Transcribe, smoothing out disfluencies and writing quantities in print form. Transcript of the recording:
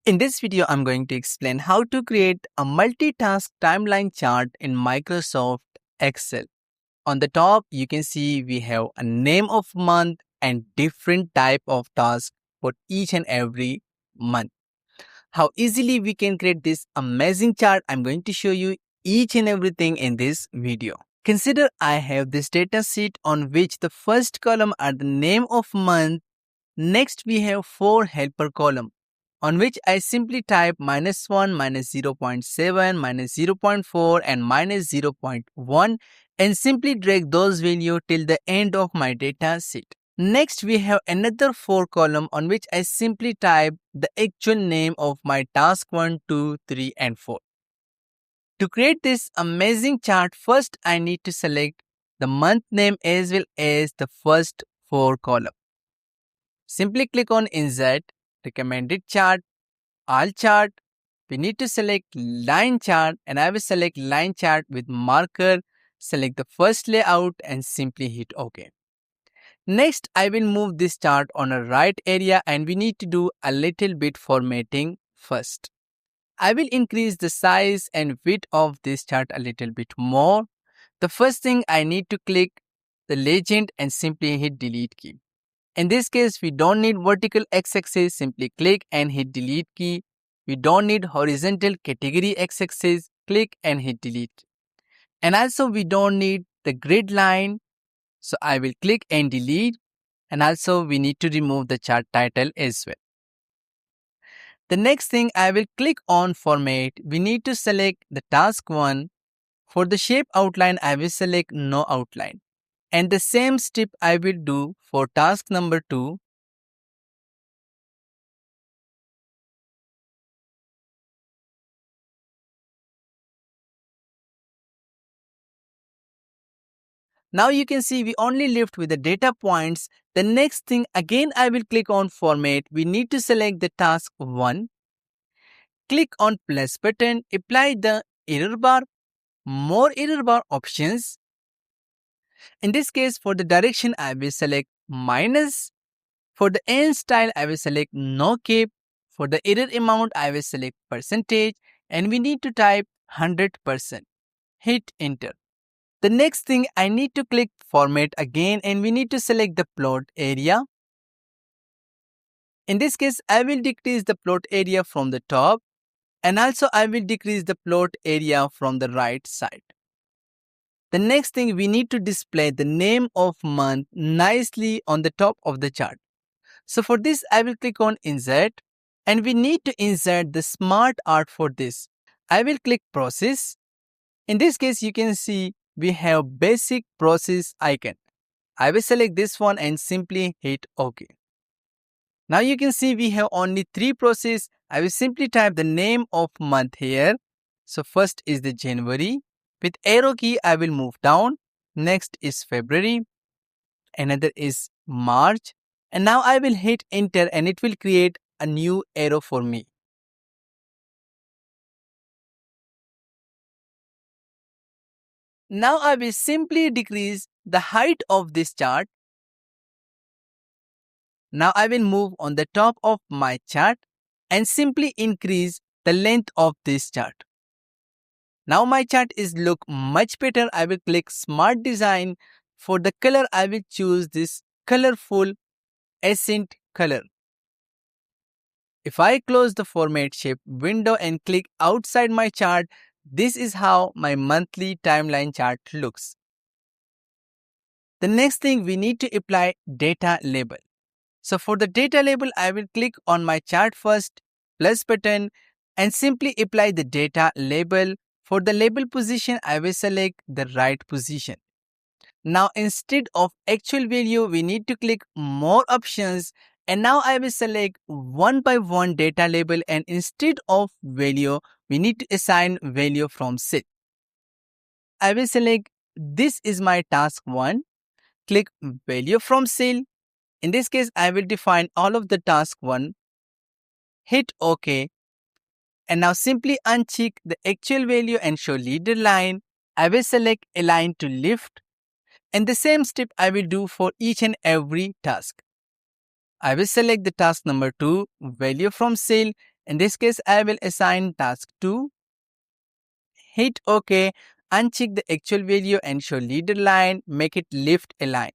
In this video, I'm going to explain how to create a multitask timeline chart in Microsoft Excel. On the top, you can see we have a name of month and different type of tasks for each and every month. How easily we can create this amazing chart, I'm going to show you each and everything in this video. Consider I have this data sheet on which the first column are the name of month. Next, we have 4 helper column on which I simply type -1, -0.7, -0.4 and -0.1 and simply drag those values till the end of my data sheet. Next, we have another 4 column on which I simply type the actual name of my task 1, 2, 3 and 4. To create this amazing chart, first I need to select the month name as well as the first 4 column. Simply click on Insert, Recommended Chart, All Chart. We need to select Line Chart and I will select Line Chart with marker. Select the first layout and simply hit OK. Next, I will move this chart on a right area and we need to do a little bit formatting first. I will increase the size and width of this chart a little bit more. The first thing I need to click the legend and simply hit Delete key. In this case, we don't need vertical x-axis, simply click and hit Delete key. We don't need horizontal category x-axis, click and hit Delete. And also we don't need the grid line, so I will click and delete. And also we need to remove the chart title as well. The next thing I will click on Format. We need to select the task 1. For the shape outline, I will select No Outline. And the same step I will do for task number 2. Now you can see we only left with the data points. The next thing again I will click on Format. We need to select the task 1. Click on plus button, apply the error bar, more error bar options. In this case, for the direction I will select minus. For the end style I will select no cap. For the error amount I will select percentage and we need to type 100%. Hit enter. The next thing I need to click format again and we need to select the plot area. In this case, I will decrease the plot area from the top and also I will decrease the plot area from the right side. The next thing we need to display the name of month nicely on the top of the chart. So for this, I will click on Insert and we need to insert the smart art for this. I will click Process. In this case, you can see we have basic process icon. I will select this one and simply hit OK. Now you can see we have only 3 processes. I will simply type the name of month here. So first is the January. With arrow key, I will move down. Next is February. Another is March. And now I will hit enter and it will create a new arrow for me. Now I will simply decrease the height of this chart. Now I will move on the top of my chart and simply increase the length of this chart. Now my chart is look much better. I will click Smart Design. For the color, I will choose this colorful accent color. If I close the Format Shape window and click outside my chart, this is how my monthly timeline chart looks. The next thing we need to apply data label. So for the data label, I will click on my chart first, plus button and simply apply the data label. For the label position, I will select the right position. Now instead of actual value, we need to click more options and now I will select one by one data label and instead of value, we need to assign value from set. I will select this is my task 1. Click value from cell. In this case, I will define all of the task 1. Hit OK. And now simply uncheck the actual value and show leader line. I will select align to left. And the same step I will do for each and every task. I will select the task number 2, value from cell In this case, I will assign task 2. Hit OK, uncheck the actual value and show leader line, make it left align.